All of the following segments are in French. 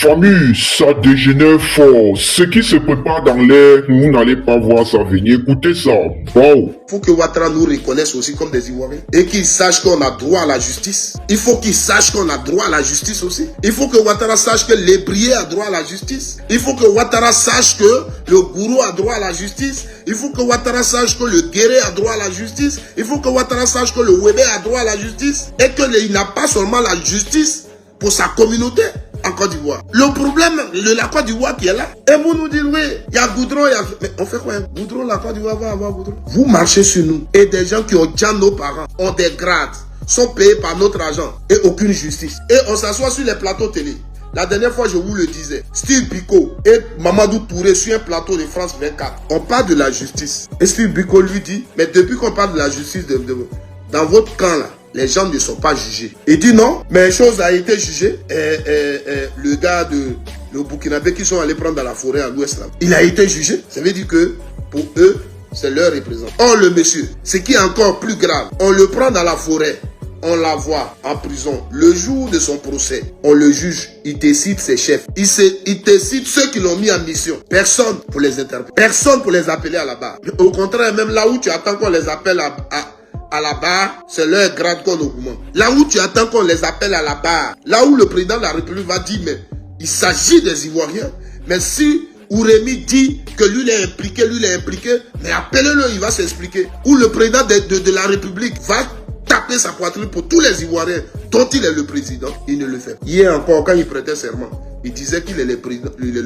Famille, ça dégénère fort. Ce qui se prépare dans l'air, vous n'allez pas voir ça venir. Écoutez ça. Wow. Il faut que Ouattara nous reconnaisse aussi comme des Ivoiriens. Et qu'il sache qu'on a droit à la justice. Il faut qu'il sache qu'on a droit à la justice aussi. Il faut que Ouattara sache que l'ébrier a droit à la justice. Il faut que Ouattara sache que le gourou a droit à la justice. Il faut que Ouattara sache que le guéré a droit à la justice. Il faut que Ouattara sache que le Wébé a droit à la justice. Et qu'il n'a pas seulement la justice pour sa communauté en Côte d'Ivoire. Le problème de la Côte d'Ivoire qui est là, et vous nous dites, oui, il y a Goudron, il y a... Mais on fait quoi? Goudron, la Côte d'Ivoire va avoir Goudron. Vous marchez sur nous, et des gens qui ont déjà nos parents, ont des grades, sont payés par notre argent, et aucune justice. Et on s'assoit sur les plateaux télé. La dernière fois, je vous le disais, Steve Biko et Mamadou Touré sur un plateau de France 24. On parle de la justice. Et Steve Biko lui dit, mais depuis qu'on parle de la justice, dans votre camp là, les gens ne sont pas jugés. Il dit non, mais chose a été jugée. Le gars de le Burkinabé qui sont allés prendre dans la forêt à l'ouest là, il a été jugé. Ça veut dire que pour eux, c'est leur représentant. Or le monsieur, ce qui est encore plus grave, on le prend dans la forêt. On l'envoie en prison. Le jour de son procès, on le juge. Il décide ses chefs. Il décide ceux qui l'ont mis en mission. Personne pour les interpeller. Personne pour les appeler à la barre. Au contraire, même là où tu attends qu'on les appelle à la barre, c'est leur grade qu'on augmente. Là où tu attends qu'on les appelle à la barre, là où le président de la République va dire, mais il s'agit des Ivoiriens. Mais si Ourémi dit que lui l'est impliqué, mais appelez-le, il va s'expliquer. Ou le président de la République va taper sa poitrine pour tous les Ivoiriens dont il est le président, il ne le fait pas. Hier encore, quand il prêtait serment, il disait qu'il est le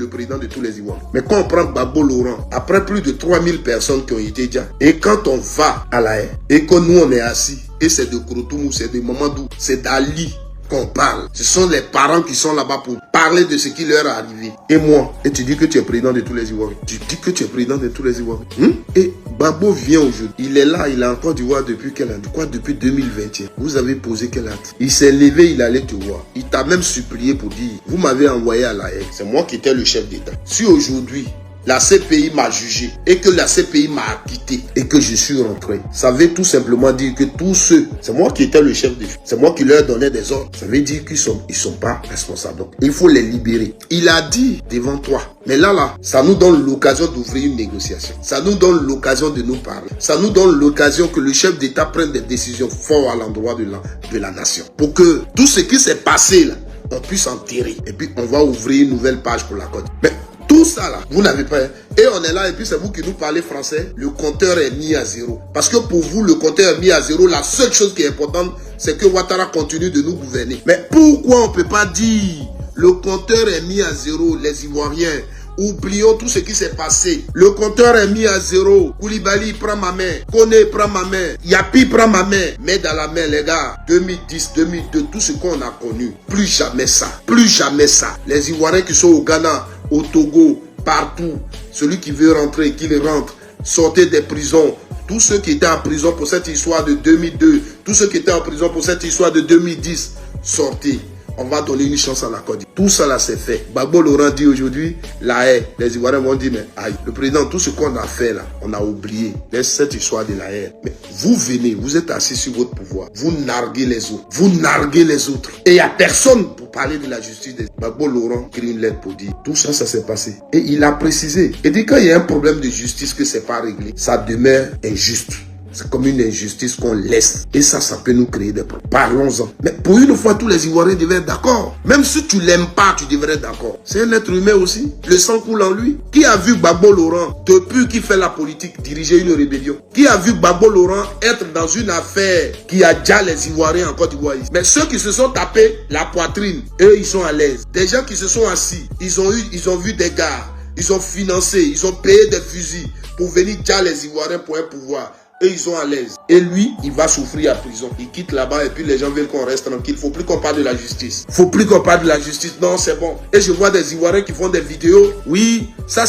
président de tous les Ivoiriens. Mais quand on prend Gbagbo Laurent, après plus de 3000 personnes qui ont été déjà, et quand on va à la haie, et que nous on est assis, et c'est de Krotoumou, c'est de Mamadou, c'est d'Ali qu'on parle. Ce sont les parents qui sont là-bas pour parler de ce qui leur est arrivé. Et moi, et tu dis que tu es président de tous les Ivoiriens. Tu dis que tu es président de tous les Ivoiriens. Et Gbagbo vient aujourd'hui. Il est là, il est en Côte d'Ivoire depuis quel an? Quoi, depuis 2021. Vous avez posé quel acte? Il s'est levé, il allait te voir. Il t'a même supplié pour dire, vous m'avez envoyé à la haie. C'est moi qui étais le chef d'État. Si aujourd'hui, la CPI m'a jugé et que la CPI m'a acquitté et que je suis rentré, ça veut tout simplement dire que tous ceux, c'est moi qui étais le chef de file, c'est moi qui leur donnais des ordres. Ça veut dire qu'ils sont pas responsables. Donc, il faut les libérer. Il a dit devant toi. Mais là, ça nous donne l'occasion d'ouvrir une négociation. Ça nous donne l'occasion de nous parler. Ça nous donne l'occasion que le chef d'État prenne des décisions fortes à l'endroit de la nation. Pour que tout ce qui s'est passé là, on puisse enterrer. Et puis, on va ouvrir une nouvelle page pour la Côte. Mais tout ça là, vous n'avez pas. Et on est là et puis c'est vous qui nous parlez français. Le compteur est mis à zéro. Parce que pour vous, le compteur est mis à zéro. La seule chose qui est importante, c'est que Ouattara continue de nous gouverner. Mais pourquoi on ne peut pas dire le compteur est mis à zéro, les Ivoiriens? Oublions tout ce qui s'est passé. Le compteur est mis à zéro. Koulibaly prend ma main. Koné prend ma main. Yapi prend ma main. Mets dans la main, les gars. 2010, 2002, tout ce qu'on a connu. Plus jamais ça. Plus jamais ça. Les Ivoiriens qui sont au Ghana, au Togo, partout. Celui qui veut rentrer, qu'il rentre. Sortez des prisons. Tous ceux qui étaient en prison pour cette histoire de 2002. Tous ceux qui étaient en prison pour cette histoire de 2010. Sortez. On va donner une chance à la Côte d'Ivoire. Tout ça là c'est fait. Gbagbo Laurent dit aujourd'hui, la haie. Les Ivoiriens vont dire, mais aïe, le président, tout ce qu'on a fait là, on a oublié. Laisse cette histoire de la haie. Mais vous venez, vous êtes assis sur votre pouvoir. Vous narguez les autres. Vous narguez les autres. Et il n'y a personne pour parler de la justice. Gbagbo Laurent écrit une lettre pour dire, tout ça, ça s'est passé. Et il a précisé. Et dit quand il y a un problème de justice que c'est pas réglé, ça demeure injuste. C'est comme une injustice qu'on laisse. Et ça peut nous créer des problèmes. Parlons-en. Mais pour une fois, tous les Ivoiriens devaient être d'accord. Même si tu l'aimes pas, tu devrais être d'accord. C'est un être humain aussi. Le sang coule en lui. Qui a vu Gbagbo Laurent, depuis qu'il fait la politique, diriger une rébellion? Qui a vu Gbagbo Laurent être dans une affaire qui a déjà les Ivoiriens en Côte d'Ivoire? Mais ceux qui se sont tapés la poitrine, eux, ils sont à l'aise. Des gens qui se sont assis, ils ont vu des gars, ils ont financé, ils ont payé des fusils pour venir déjà les Ivoiriens pour un pouvoir. Et ils sont à l'aise. Et lui, il va souffrir à prison. Il quitte là-bas et puis les gens veulent qu'on reste tranquille. Faut plus qu'on parle de la justice. Faut plus qu'on parle de la justice. Non, c'est bon. Et je vois des Ivoiriens qui font des vidéos. Oui, ça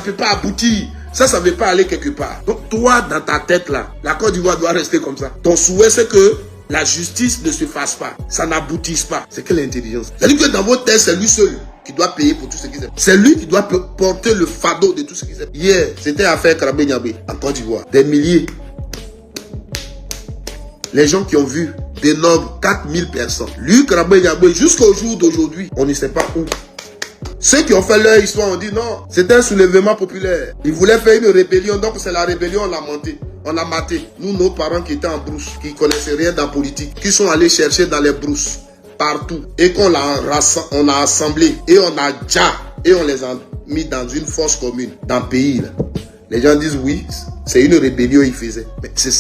peut pas aboutir. Ça veut pas aller quelque part. Donc toi, dans ta tête là, la Côte d'Ivoire doit rester comme ça. Ton souhait, c'est que la justice ne se fasse pas. Ça n'aboutisse pas. C'est quelle intelligence? C'est-à-dire que dans votre tête, c'est lui seul qui doit payer pour tout ce qui s'est. C'est lui qui doit porter le fardeau de tout ce qui s'est. Hier, c'était affaire Krabé Niabé en Côte d'Ivoire. Des milliers. Les gens qui ont vu dénombrent 4000 personnes. Lui, Krabé Niabé, jusqu'au jour d'aujourd'hui, on ne sait pas où. Ceux qui ont fait leur histoire ont dit non, c'était un soulèvement populaire. Ils voulaient faire une rébellion, donc c'est la rébellion, on l'a monté. On a maté. Nous, nos parents qui étaient en brousse, qui connaissaient rien dans la politique, qui sont allés chercher dans les brousses, partout, et qu'on a assemblé, et on a déjà, et on les a mis dans une force commune, dans le pays. Là. Les gens disent oui, c'est une rébellion ils faisaient. Mais c'est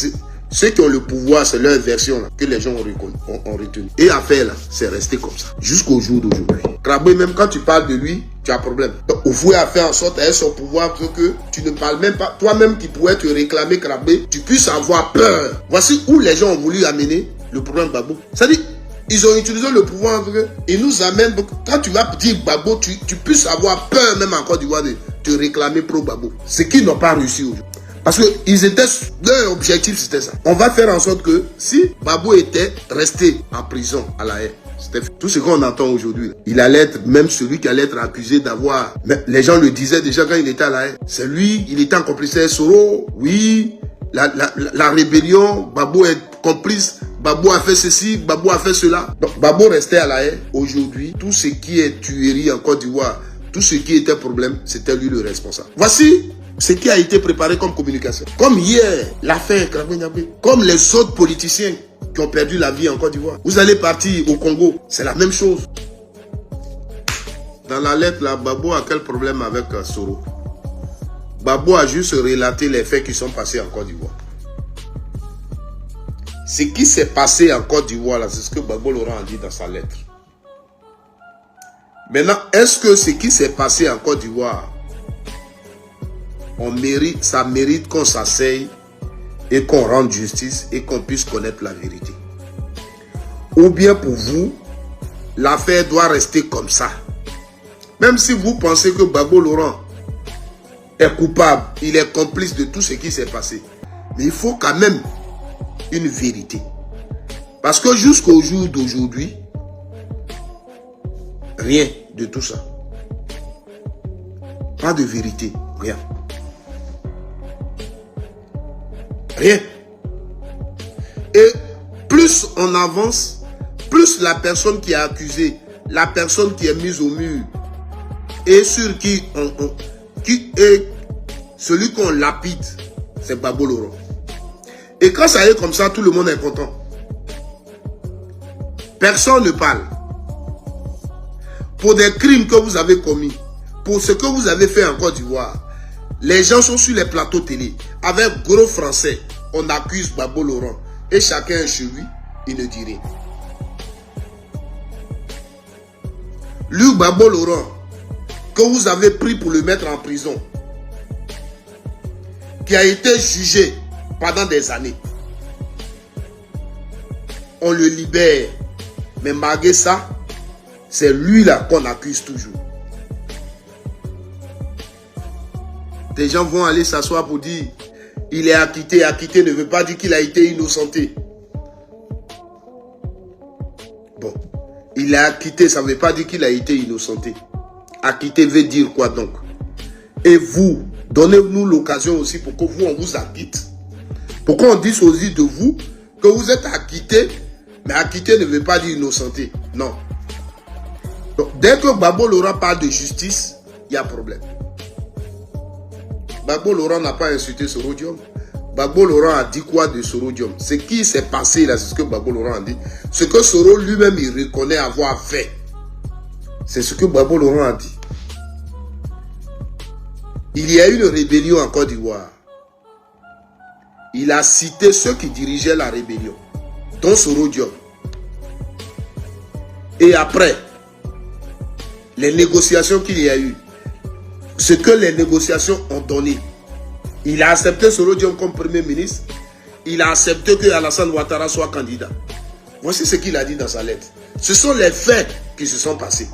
ceux qui ont le pouvoir, c'est leur version là, que les gens ont retenu. Et affaire là, c'est resté comme ça, jusqu'au jour d'aujourd'hui. Kraboué, même quand tu parles de lui, tu as problème. Donc, vous pouvez faire en sorte avec son pouvoir pour que tu ne parles même pas, toi-même qui pourrais te réclamer Kraboué, tu puisses avoir peur. Voici où les gens ont voulu amener le problème Gbagbo. C'est-à-dire, ils ont utilisé le pouvoir, ils nous amènent, quand tu vas dire Gbagbo, tu puisses avoir peur même en Côte d'Ivoire de te réclamer pro Gbagbo. Ce qu'ils n'ont pas réussi aujourd'hui. Parce que leur objectif c'était ça. On va faire en sorte que si Gbagbo était resté en prison à La Haye, c'était tout ce qu'on entend aujourd'hui. Il allait être même celui qui allait être accusé d'avoir... Les gens le disaient déjà quand il était à La Haye. C'est lui, il était en complicité avec Soro. Oui, la rébellion, Gbagbo est complice. Gbagbo a fait ceci, Gbagbo a fait cela. Donc Gbagbo restait à La Haye. Aujourd'hui, tout ce qui est tuerie en Côte d'Ivoire, tout ce qui était problème, c'était lui le responsable. Voici ce qui a été préparé comme communication. Comme hier, l'affaire Kraboué Niagbé, comme les autres politiciens qui ont perdu la vie en Côte d'Ivoire. Vous allez partir au Congo, c'est la même chose. Dans la lettre, là, Gbagbo a quel problème avec Soro? Gbagbo a juste relaté les faits qui sont passés en Côte d'Ivoire. Ce qui s'est passé en Côte d'Ivoire, c'est ce que Gbagbo Laurent a dit dans sa lettre. Maintenant, est-ce que ce qui s'est passé en Côte d'Ivoire, ça mérite qu'on s'asseye et qu'on rende justice et qu'on puisse connaître la vérité? Ou bien pour vous, l'affaire doit rester comme ça? Même si vous pensez que Gbagbo Laurent est coupable, il est complice de tout ce qui s'est passé. Mais il faut quand même une vérité. Parce que jusqu'au jour d'aujourd'hui, rien de tout ça. Pas de vérité, rien. Rien. Et plus on avance, plus la personne qui est accusée, la personne qui est mise au mur, et sur qui est celui qu'on lapide, c'est Gbagbo Laurent. Et quand ça est comme ça, tout le monde est content. Personne ne parle. Pour des crimes que vous avez commis, pour ce que vous avez fait en Côte d'Ivoire, les gens sont sur les plateaux télé. Avec gros français, on accuse Gbagbo Laurent. Et chacun est chez lui, il ne dit rien. Lui, Gbagbo Laurent, que vous avez pris pour le mettre en prison, qui a été jugé pendant des années. On le libère. Mais malgré ça, c'est lui là qu'on accuse toujours. Des gens vont aller s'asseoir pour dire il est acquitté. Acquitté ne veut pas dire qu'il a été innocenté. Bon, il est acquitté, ça ne veut pas dire qu'il a été innocenté. Acquitté veut dire quoi donc? Et vous, donnez-nous l'occasion aussi pour que vous, on vous acquitte. Pour qu'on dise aussi de vous que vous êtes acquitté, mais acquitté ne veut pas dire innocenté. Non. Donc, dès que Gbagbo Laurent parle de justice, il y a problème. Gbagbo Laurent n'a pas insulté Soro Diom. Gbagbo Laurent a dit quoi de Soro Diom? Ce qui s'est passé là, c'est ce que Gbagbo Laurent a dit. Ce que Soro lui-même, il reconnaît avoir fait. C'est ce que Gbagbo Laurent a dit. Il y a eu une rébellion en Côte d'Ivoire. Il a cité ceux qui dirigeaient la rébellion, dont Soro Diom. Et après, les négociations qu'il y a eu, ce que les négociations ont donné, il a accepté Soro Diom comme premier ministre. Il a accepté que Alassane Ouattara soit candidat. Voici ce qu'il a dit dans sa lettre. Ce sont les faits qui se sont passés.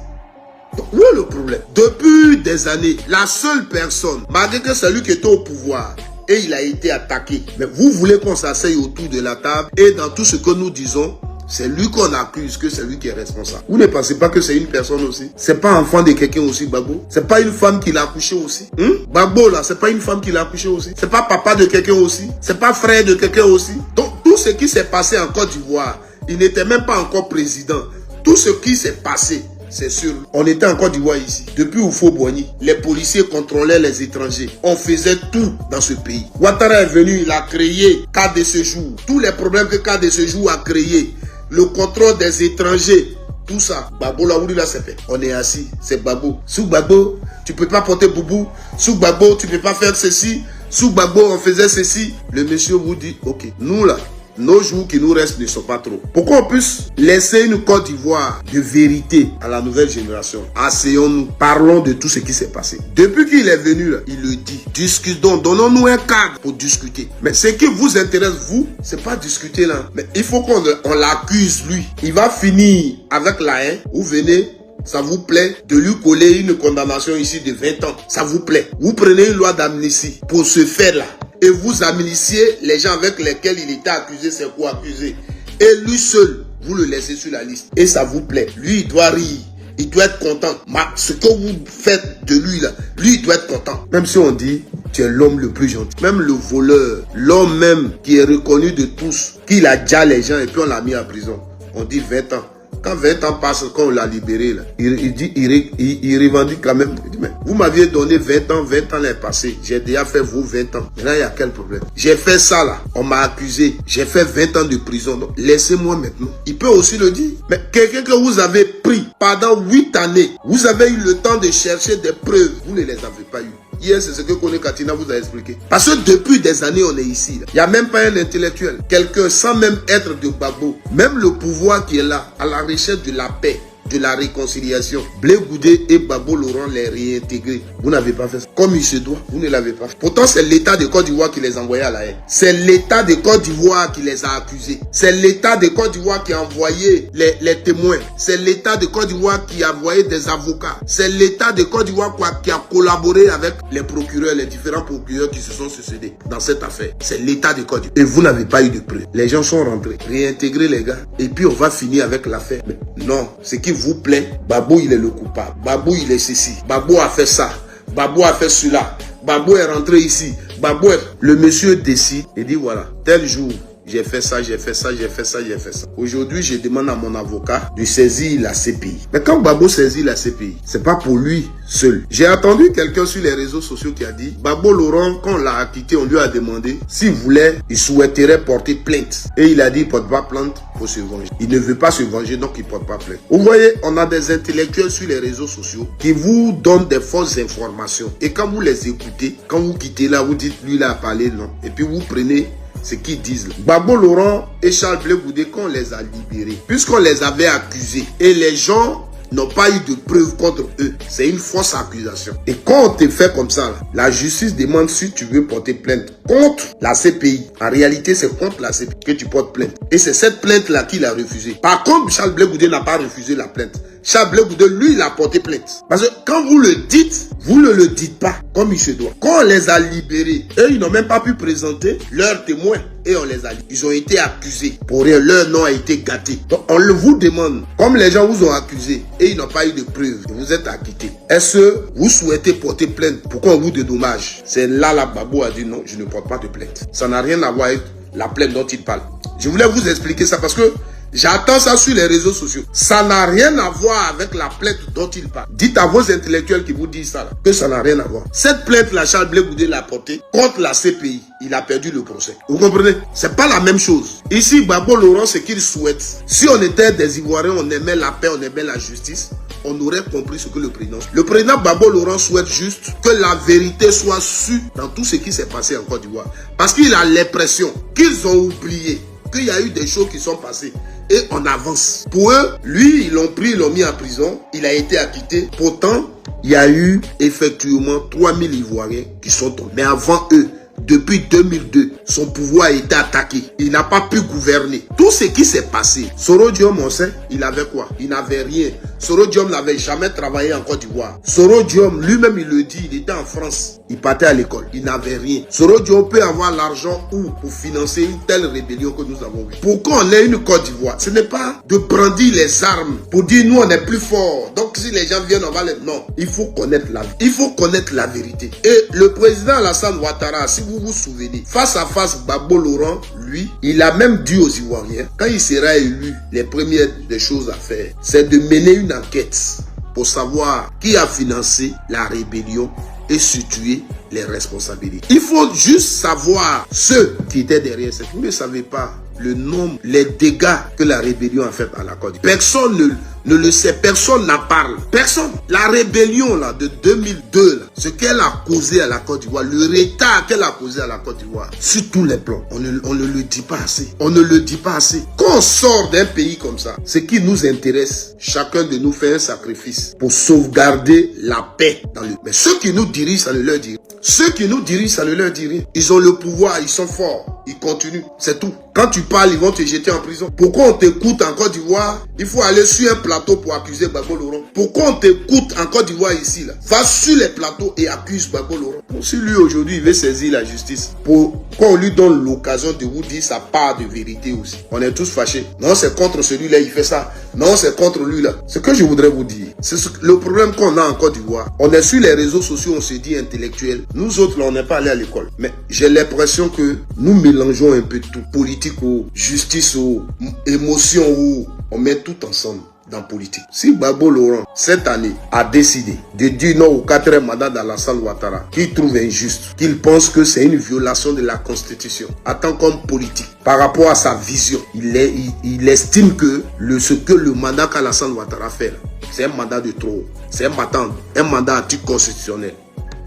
Donc, où est le problème? Depuis des années, la seule personne, malgré que c'est lui qui était au pouvoir, et il a été attaqué. Mais vous voulez qu'on s'asseye autour de la table et dans tout ce que nous disons, c'est lui qu'on accuse, que c'est lui qui est responsable. Vous ne pensez pas que c'est une personne aussi? C'est pas enfant de quelqu'un aussi, Gbagbo? C'est pas une femme qui l'a accouché aussi? Gbagbo là, c'est pas une femme qui l'a accouché aussi? C'est pas papa de quelqu'un aussi? C'est pas frère de quelqu'un aussi? Donc tout ce qui s'est passé en Côte d'Ivoire, il n'était même pas encore président. Tout ce qui s'est passé, c'est sûr. On était en Côte d'Ivoire ici. Depuis Oufo-Boigny, les policiers contrôlaient les étrangers. On faisait tout dans ce pays. Ouattara est venu, il a créé carte de séjour. Tous les problèmes que carte de séjour a créé. Le contrôle des étrangers. Tout ça, Babo là où il a fait. On est assis, c'est Babo. Sous Babo, tu peux pas porter boubou. Sous Babo, tu peux pas faire ceci. Sous Babo, on faisait ceci. Le monsieur vous dit, ok, nous là, nos jours qui nous restent ne sont pas trop. Pour qu'on puisse laisser une Côte d'Ivoire de vérité à la nouvelle génération, asseyons-nous, parlons de tout ce qui s'est passé. Depuis qu'il est venu là, il le dit. Discutons, donnons-nous un cadre pour discuter. Mais ce qui vous intéresse, vous, c'est pas discuter là. Mais il faut qu'on l'accuse lui. Il va finir avec la haine. Vous venez. Ça vous plaît de lui coller une condamnation ici de 20 ans. Ça vous plaît. Vous prenez une loi d'amnistie pour ce faire-là. Et vous amnistiez les gens avec lesquels il était accusé, c'est quoi accusé. Et lui seul, vous le laissez sur la liste. Et ça vous plaît. Lui, il doit rire. Il doit être content. Ce que vous faites de lui là, lui, il doit être content. Même si on dit, tu es l'homme le plus gentil. Même le voleur, l'homme même qui est reconnu de tous, qu'il a déjà les gens et puis on l'a mis en prison. On dit 20 ans. Quand 20 ans passent, quand on l'a libéré, là, il revendique quand même. Il dit, mais vous m'aviez donné 20 ans l'est passé. J'ai déjà fait vos 20 ans. Maintenant, il y a quel problème? J'ai fait ça là. On m'a accusé. J'ai fait 20 ans de prison. Donc, laissez-moi maintenant. Il peut aussi le dire. Mais quelqu'un que vous avez pris pendant 8 années, vous avez eu le temps de chercher des preuves. Vous ne les avez pas eues. Hier, c'est ce que Kone Katina vous a expliqué. Parce que depuis des années, on est ici. Il n'y a même pas un intellectuel. Quelqu'un sans même être de Babo. Même le pouvoir qui est là, à la recherche de la paix, de la réconciliation. Blé Goudé et Babo Laurent les réintégrer. Vous n'avez pas fait ça. Comme il se doit, vous ne l'avez pas fait. Pourtant, c'est l'État de Côte d'Ivoire qui les a envoyés à la haine. C'est l'État de Côte d'Ivoire qui les a accusés. C'est l'État de Côte d'Ivoire qui a envoyé les témoins. C'est l'État de Côte d'Ivoire qui a envoyé des avocats. C'est l'État de Côte d'Ivoire qui a collaboré avec les procureurs, les différents procureurs qui se sont succédés dans cette affaire. C'est l'État de Côte d'Ivoire. Et vous n'avez pas eu de preuves. Les gens sont rentrés. Réintégrer les gars. Et puis on va finir avec l'affaire. Mais non, ce qui vous plaît, Babo il est le coupable. Babo il est ceci. Babo a fait ça. Babo a fait cela. Babo est rentré ici. Babo est... Le monsieur décide et dit voilà, tel jour, j'ai fait ça, j'ai fait ça, j'ai fait ça, j'ai fait ça. Aujourd'hui, je demande à mon avocat de saisir la CPI. Mais quand Babo saisit la CPI, c'est pas pour lui seul. J'ai entendu quelqu'un sur les réseaux sociaux qui a dit Babo Laurent, quand on l'a acquitté, on lui a demandé s'il voulait, il souhaiterait porter plainte. Et il a dit il porte pas plainte pour se venger. Il ne veut pas se venger, donc il porte pas plainte. Vous voyez, on a des intellectuels sur les réseaux sociaux qui vous donnent des fausses informations. Et quand vous les écoutez, quand vous quittez là, vous dites lui là a parlé, non. Et puis vous prenez ce qu'ils disent là. Babo Laurent et Charles Blé Goudé, quand on les a libérés, puisqu'on les avait accusés, et les gens n'ont pas eu de preuves contre eux, c'est une fausse accusation. Et quand on te fait comme ça, là, la justice demande si tu veux porter plainte contre la CPI. En réalité, c'est contre la CPI que tu portes plainte. Et c'est cette plainte-là qu'il a refusée. Par contre, Charles Blé Goudé n'a pas refusé la plainte. Charles Blé Goudé, lui, il a porté plainte. Parce que quand vous le dites, vous ne le dites pas comme il se doit. Quand on les a libérés, eux, ils n'ont même pas pu présenter leurs témoins. Et on les a libérés. Ils ont été accusés. Pour rien, leur nom a été gâté. Donc, on vous demande, comme les gens vous ont accusé et ils n'ont pas eu de preuves, vous êtes acquittés. Est-ce que vous souhaitez porter plainte pour qu'on vous dédommage? C'est là, la Babo a dit non, je ne porte pas de plainte. Ça n'a rien à voir avec la plainte dont il parle. Je voulais vous expliquer ça parce que j'attends ça sur les réseaux sociaux. Ça n'a rien à voir avec la plainte dont il parle. Dites à vos intellectuels qui vous disent ça là, que ça n'a rien à voir. Cette plainte-là, Charles Blé Goudé l'a portée contre la CPI. Il a perdu le procès. Vous comprenez? C'est pas la même chose. Ici, Babo Laurent, ce qu'il souhaite, si on était des Ivoiriens, on aimait la paix, on aimait la justice, on aurait compris ce que le président... Le président Babo Laurent souhaite juste que la vérité soit sûre dans tout ce qui s'est passé en Côte d'Ivoire. Parce qu'il a l'impression qu'ils ont oublié qu'il y a eu des choses qui sont passées. Et on avance. Pour eux, lui, ils l'ont pris, ils l'ont mis en prison. Il a été acquitté. Pourtant, il y a eu effectivement 3000 Ivoiriens qui sont tombés. Mais avant eux, depuis 2002, son pouvoir a été attaqué. Il n'a pas pu gouverner. Tout ce qui s'est passé, Soro Diom, on sait, il avait quoi? Il n'avait rien. Soro Diom n'avait jamais travaillé en Côte d'Ivoire. Soro Diom, lui-même, il le dit, il était en France. Il partait à l'école. Il n'avait rien. Soro Diom peut avoir l'argent pour financer une telle rébellion que nous avons vue. Pourquoi on est une Côte d'Ivoire? Ce n'est pas de brandir les armes pour dire nous on est plus fort. Donc si les gens viennent, on va les... Non. Il faut connaître la vie. Il faut connaître la vérité. Et le président Alassane Ouattara, si vous vous souvenez, face à face, Babo Laurent, lui, il a même dit aux Ivoiriens, quand il sera élu, les premières des choses à faire, c'est de mener une enquête pour savoir qui a financé la rébellion et situer les responsabilités. Il faut juste savoir ceux qui étaient derrière cette. Vous ne savez pas le nombre, les dégâts que la rébellion a fait à la Côte d'Ivoire. Personne ne le sait, personne n'en parle. Personne. La rébellion là, de 2002, là, ce qu'elle a causé à la Côte d'Ivoire, le retard qu'elle a causé à la Côte d'Ivoire, sur tous les plans, on ne le dit pas assez. On ne le dit pas assez. Quand on sort d'un pays comme ça, ce qui nous intéresse, chacun de nous fait un sacrifice pour sauvegarder la paix dans le... Mais ceux qui nous dirigent, ça ne leur dit rien. Ceux qui nous dirigent, ça ne leur dit rien. Ils ont le pouvoir, ils sont forts, ils continuent, c'est tout. Quand tu parles, ils vont te jeter en prison. Pourquoi on t'écoute en Côte d'Ivoire? Il faut aller sur un plateau pour accuser Gbagbo Laurent. Pourquoi on t'écoute en Côte d'Ivoire ici là? Va sur les plateaux et accuse Gbagbo Laurent. Si lui aujourd'hui il veut saisir la justice, pour qu'on lui donne l'occasion de vous dire sa part de vérité aussi. On est tous fâchés. Non, c'est contre celui-là, il fait ça. Non, c'est contre lui là. Ce que je voudrais vous dire, c'est le problème qu'on a en Côte d'Ivoire. On est sur les réseaux sociaux, on se dit intellectuel. Nous autres là, on n'est pas allés à l'école. Mais j'ai l'impression que nous mélangeons un peu tout. Politique ou justice ou émotion ou on met tout ensemble dans politique. Si Gbagbo Laurent, cette année, a décidé de dire non au 4e mandat d'Alassane Ouattara, qu'il trouve injuste, qu'il pense que c'est une violation de la Constitution, en tant qu'homme politique, par rapport à sa vision, il estime que ce que le mandat qu'Alassane Ouattara fait, c'est un mandat de trop. C'est un mandat anticonstitutionnel.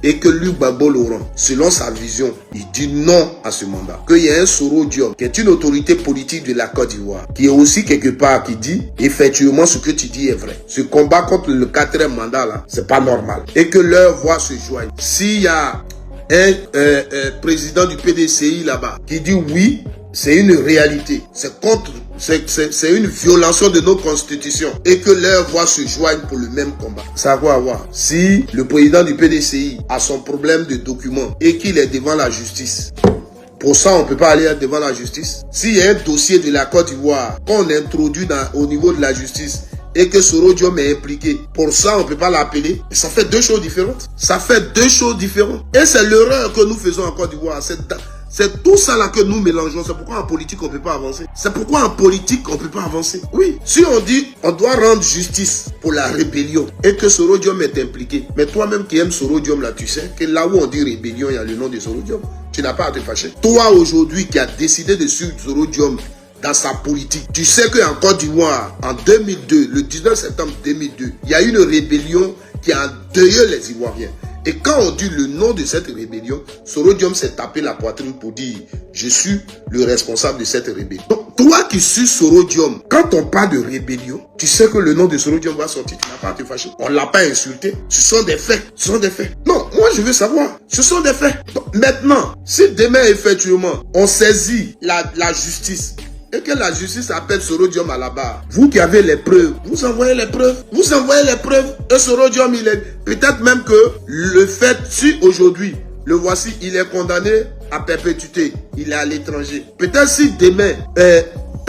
Et que lui, Gbagbo Laurent, selon sa vision, il dit non à ce mandat. Qu'il y a un Soro Diom, qui est une autorité politique de la Côte d'Ivoire, qui est aussi quelque part, qui dit, effectivement, ce que tu dis est vrai. Ce combat contre le 4e mandat, là, c'est pas normal. Et que leur voix se joigne. S'il y a un président du PDCI là-bas, qui dit oui, c'est une réalité. C'est une violation de nos constitutions et que leurs voix se joignent pour le même combat. Ça va avoir. Si le président du PDCI a son problème de documents et qu'il est devant la justice, pour ça, on ne peut pas aller devant la justice. S'il y a un dossier de la Côte d'Ivoire qu'on introduit au niveau de la justice et que Soro Diom est impliqué, pour ça, on ne peut pas l'appeler. Ça fait deux choses différentes. Ça fait deux choses différentes. Et c'est l'erreur que nous faisons en Côte d'Ivoire. C'est tout ça là que nous mélangeons. C'est pourquoi en politique, on ne peut pas avancer. C'est pourquoi en politique, on ne peut pas avancer. Oui, si on dit, on doit rendre justice pour la rébellion et que Soro Diom est impliqué. Mais toi-même qui aimes Soro Diom là, tu sais que là où on dit rébellion, il y a le nom de Soro Diom. Tu n'as pas à te fâcher. Toi aujourd'hui qui as décidé de suivre Soro Diom dans sa politique, tu sais qu'en Côte d'Ivoire, en 2002, le 19 septembre 2002, il y a une rébellion qui a endeuillé les Ivoiriens. Et quand on dit le nom de cette rébellion, Soro Diom s'est tapé la poitrine pour dire « Je suis le responsable de cette rébellion ». Donc, toi qui suis Soro Diom, quand on parle de rébellion, tu sais que le nom de Soro Diom va sortir, tu n'as pas à te fâcher. On ne l'a pas insulté. Ce sont des faits. Ce sont des faits. Non, moi je veux savoir. Ce sont des faits. Donc, maintenant, si demain, effectivement, on saisit la justice, et que la justice appelle Soro Diom à la barre, vous qui avez les preuves, vous envoyez les preuves. Vous envoyez les preuves. Et Soro Diom, il est... Peut-être même que le fait, si aujourd'hui, le voici, il est condamné à perpétuité, il est à l'étranger. Peut-être si demain,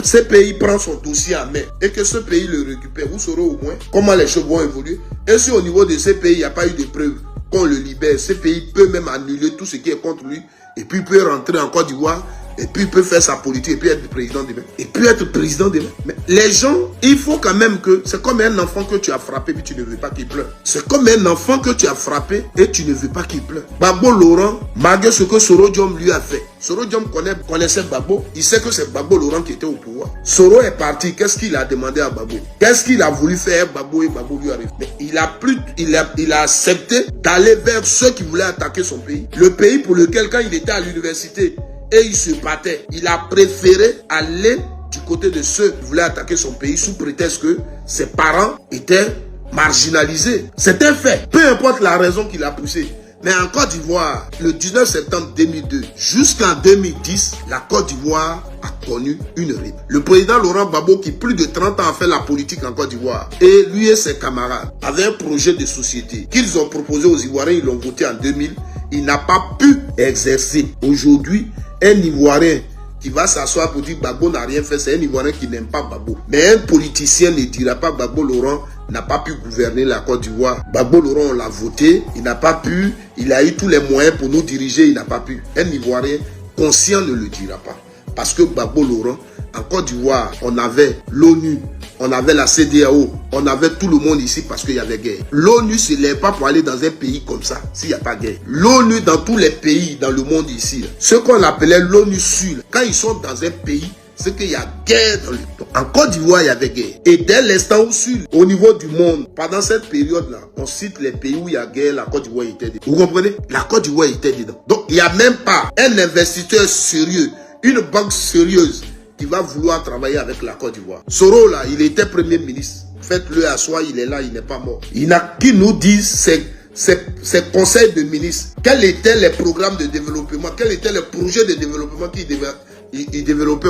ce pays prend son dossier en main et que ce pays le récupère, vous saurez au moins comment les choses vont évoluer. Et si au niveau de ce pays, il n'y a pas eu de preuves qu'on le libère, ce pays peut même annuler tout ce qui est contre lui et puis il peut rentrer en Côte d'Ivoire. Et puis il peut faire sa politique et puis être président demain. Et puis être président demain. Mais les gens, il faut quand même que... C'est comme un enfant que tu as frappé et tu ne veux pas qu'il pleure. C'est comme un enfant que tu as frappé et tu ne veux pas qu'il pleure. Gbagbo Laurent, malgré ce que Soro Diom lui a fait. Soro Diom connaissait Gbagbo. Il sait que c'est Gbagbo Laurent qui était au pouvoir. Soro est parti. Qu'est-ce qu'il a demandé à Gbagbo? Qu'est-ce qu'il a voulu faire Gbagbo et Gbagbo lui arrive? Mais il a accepté d'aller vers ceux qui voulaient attaquer son pays. Le pays pour lequel quand il était à l'université, et il se battait. Il a préféré aller du côté de ceux qui voulaient attaquer son pays sous prétexte que ses parents étaient marginalisés. C'est un fait. Peu importe la raison qui l'a poussé. Mais en Côte d'Ivoire, le 19 septembre 2002, jusqu'en 2010, la Côte d'Ivoire a connu une rébellion. Le président Laurent Gbagbo, qui plus de 30 ans a fait la politique en Côte d'Ivoire, et lui et ses camarades avaient un projet de société qu'ils ont proposé aux Ivoiriens, ils l'ont voté en 2000. Il n'a pas pu exercer. Aujourd'hui, un Ivoirien qui va s'asseoir pour dire Gbagbo n'a rien fait, c'est un Ivoirien qui n'aime pas Gbagbo. Mais un politicien ne dira pas Gbagbo Laurent n'a pas pu gouverner la Côte d'Ivoire. Gbagbo Laurent, on l'a voté, il n'a pas pu, il a eu tous les moyens pour nous diriger, il n'a pas pu. Un Ivoirien conscient ne le dira pas. Parce que Gbagbo Laurent En Côte d'Ivoire, on avait l'ONU, on avait la CEDEAO, on avait tout le monde ici parce qu'il y avait guerre. L'ONU ne se lève pas pour aller dans un pays comme ça, s'il n'y a pas de guerre. L'ONU, dans tous les pays, dans le monde ici, ce qu'on appelait l'ONU Sud, quand ils sont dans un pays, c'est qu'il y a guerre dans le temps. En Côte d'Ivoire, il y avait guerre. Et dès l'instant où Sud, au niveau du monde, pendant cette période-là, on cite les pays où il y a guerre, la Côte d'Ivoire était dedans. Vous comprenez? La Côte d'Ivoire était dedans. Donc, il n'y a même pas un investisseur sérieux, une banque sérieuse qui va vouloir travailler avec la Côte d'Ivoire. Soro, là, il était premier ministre. Faites-le à soi, il est là, il n'est pas mort. Il n'a qui nous disent ces conseils de ministres. Quels étaient les programmes de développement, quels étaient les projets de développement qu'il développait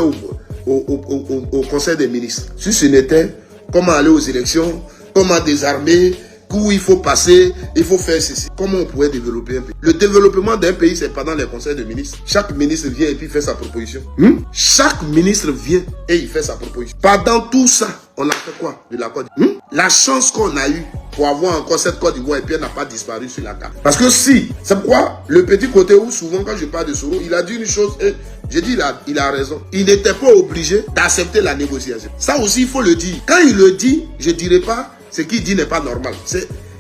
au conseil des ministres. Si ce n'était comment aller aux élections, comment désarmer, où il faut passer, il faut faire ceci. Comment on pourrait développer un pays? Le développement d'un pays, c'est pendant les conseils de ministres. Chaque ministre vient et puis fait sa proposition. Chaque ministre vient et il fait sa proposition. Pendant tout ça, on a fait quoi de la Côte d'Ivoire? La chance qu'on a eue pour avoir encore cette Côte d'Ivoire et puis elle n'a pas disparu sur la carte. Parce que si, c'est pourquoi le petit côté où souvent quand je parle de Soro, il a dit une chose et j'ai dit il a raison. Il n'était pas obligé d'accepter la négociation. Ça aussi, il faut le dire. Quand il le dit, je ne dirais pas ce qu'il dit n'est pas normal.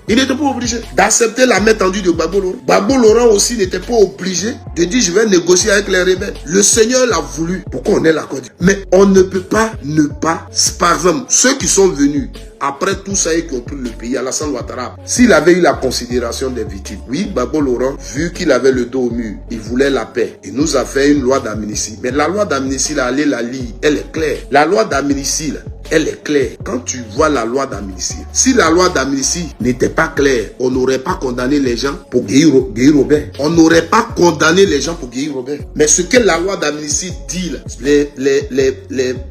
Il n'était pas obligé d'accepter la main tendue de Gbagbo Laurent. Gbagbo Laurent aussi n'était pas obligé de dire je vais négocier avec les rebelles. Le Seigneur l'a voulu pour qu'on ait la Côte d'Ivoire. Mais on ne peut pas ne pas. Par exemple, ceux qui sont venus après tout ça et qui ont pris le pays, Alassane Ouattara, s'il avait eu la considération des victimes, oui, Gbagbo Laurent, vu qu'il avait le dos au mur, il voulait la paix. Il nous a fait une loi d'amnistie. Mais la loi d'amnistie, là, allez la lire, elle est claire. La loi d'amnistie, là, elle est claire. Quand tu vois la loi d'amnistie, si la loi d'amnistie n'était pas claire, on n'aurait pas condamné les gens pour Guéhi Robert. On n'aurait pas condamné les gens pour Guéhi Robert. Mais ce que la loi d'amnistie dit, là,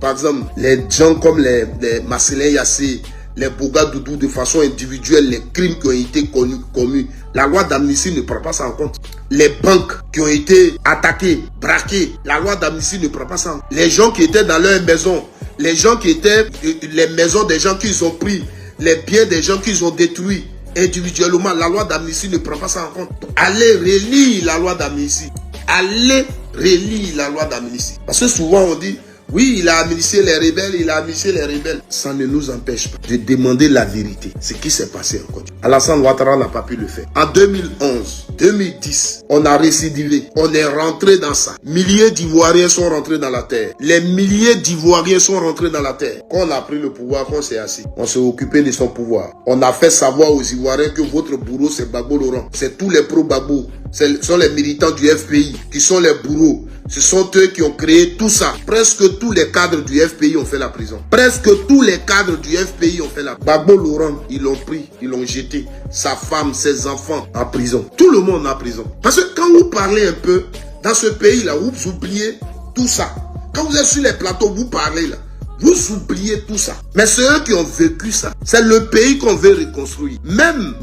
par exemple, les gens comme les Marcelin Yassé, les Boga Doudou, de façon individuelle, les crimes qui ont été commis, la loi d'amnistie ne prend pas ça en compte. Les banques qui ont été attaquées, braquées, la loi d'amnistie ne prend pas ça en compte. Les gens qui étaient dans leur maison, les gens qui étaient, les maisons des gens qu'ils ont pris, les biens des gens qu'ils ont détruits individuellement, la loi d'amnistie ne prend pas ça en compte. Allez relire la loi d'amnistie. Allez relire la loi d'amnistie. Parce que souvent on dit, oui, il a amnistié les rebelles, il a amnistié les rebelles. Ça ne nous empêche pas de demander la vérité. Ce qui s'est passé en Côte d'Ivoire. Alassane Ouattara n'a pas pu le faire. En 2011, 2010, on a récidivé. On est rentré dans ça. Milliers d'Ivoiriens sont rentrés dans la terre. Les milliers d'Ivoiriens sont rentrés dans la terre. Quand on a pris le pouvoir, quand on s'est assis, on s'est occupé de son pouvoir. On a fait savoir aux Ivoiriens que votre bourreau, c'est Gbagbo Laurent. C'est tous les pro-Gbagbo. Ce sont les militants du FPI qui sont les bourreaux. Ce sont eux qui ont créé tout ça. Presque tous les cadres du FPI ont fait la prison. Presque tous les cadres du FPI ont fait la prison. Gbagbo Laurent, ils l'ont pris, ils l'ont jeté. Sa femme, ses enfants en prison. Tout le monde en prison. Parce que quand vous parlez un peu, dans ce pays-là, vous oubliez tout ça. Quand vous êtes sur les plateaux, vous parlez là. Vous oubliez tout ça. Mais c'est eux qui ont vécu ça. C'est le pays qu'on veut reconstruire. Même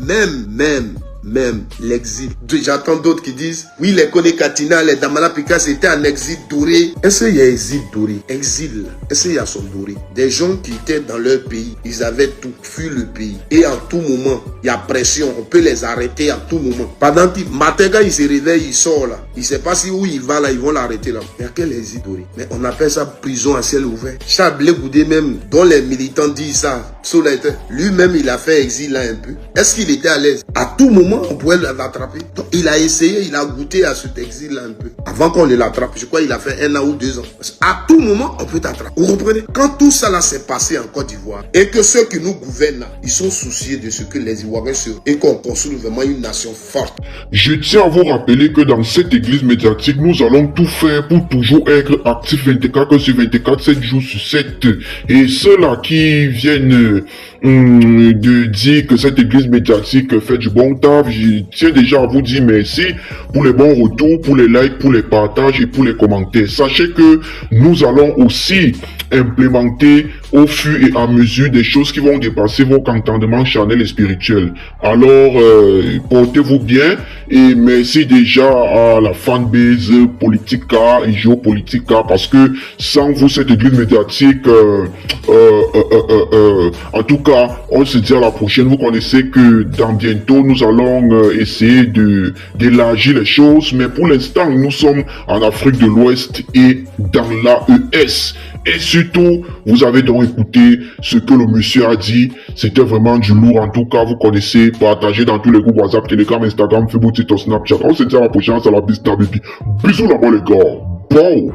l'exil. J'entends d'autres qui disent, oui, les Kone Katina, les Damala Pika, c'était un exil doré. Est-ce qu'il y a exil doré? Exil, est-ce qu'il y a son doré? Des gens qui étaient dans leur pays, ils avaient tout, fui le pays. Et en tout moment, il y a pression, on peut les arrêter à tout moment. Pendant que matin, quand il se réveille, il sort là. Il ne sait pas si où il va là, ils vont l'arrêter là. Il y a quel exil doré? Mais on appelle ça prison à ciel ouvert. Chablé Goudé même, dont les militants disent ça, lui-même, il a fait exil là un peu. Est-ce qu'il était à l'aise? À tout moment, on pouvait l'attraper. Donc, il a essayé, il a goûté à cet exil-là un peu. Avant qu'on ne l'attrape, je crois qu'il a fait 1 an ou 2 ans. À tout moment, on peut t'attraper. Vous comprenez? Quand tout ça là s'est passé en Côte d'Ivoire, et que ceux qui nous gouvernent là, ils sont souciés de ce que les Ivoiriens seront, et qu'on construit vraiment une nation forte. Je tiens à vous rappeler que dans cette église médiatique, nous allons tout faire pour toujours être actifs 24 heures sur 24, 7 jours sur 7. Et ceux-là qui viennent de dire que cette église médiatique fait du bon taf, je tiens déjà à vous dire merci pour les bons retours, pour les likes, pour les partages et pour les commentaires. Sachez que nous allons aussi implémenter au fur et à mesure des choses qui vont dépasser votre entendement charnel et spirituel. Alors, portez-vous bien et merci déjà à la fanbase Politica et Géopolitica parce que sans vous, cette église médiatique, en tout cas, on se dit à la prochaine. Vous connaissez que dans bientôt, nous allons essayer d'élargir les choses, mais pour l'instant, nous sommes en Afrique de l'Ouest et dans l'AES. Et surtout, vous avez donc écouté ce que le monsieur a dit. C'était vraiment du lourd. En tout cas, vous connaissez, partagez dans tous les groupes WhatsApp, Telegram, Instagram, Facebook, TikTok, Snapchat. On se dit à la prochaine, c'est la Bista Baby. Bisous là-bas les gars. Bon.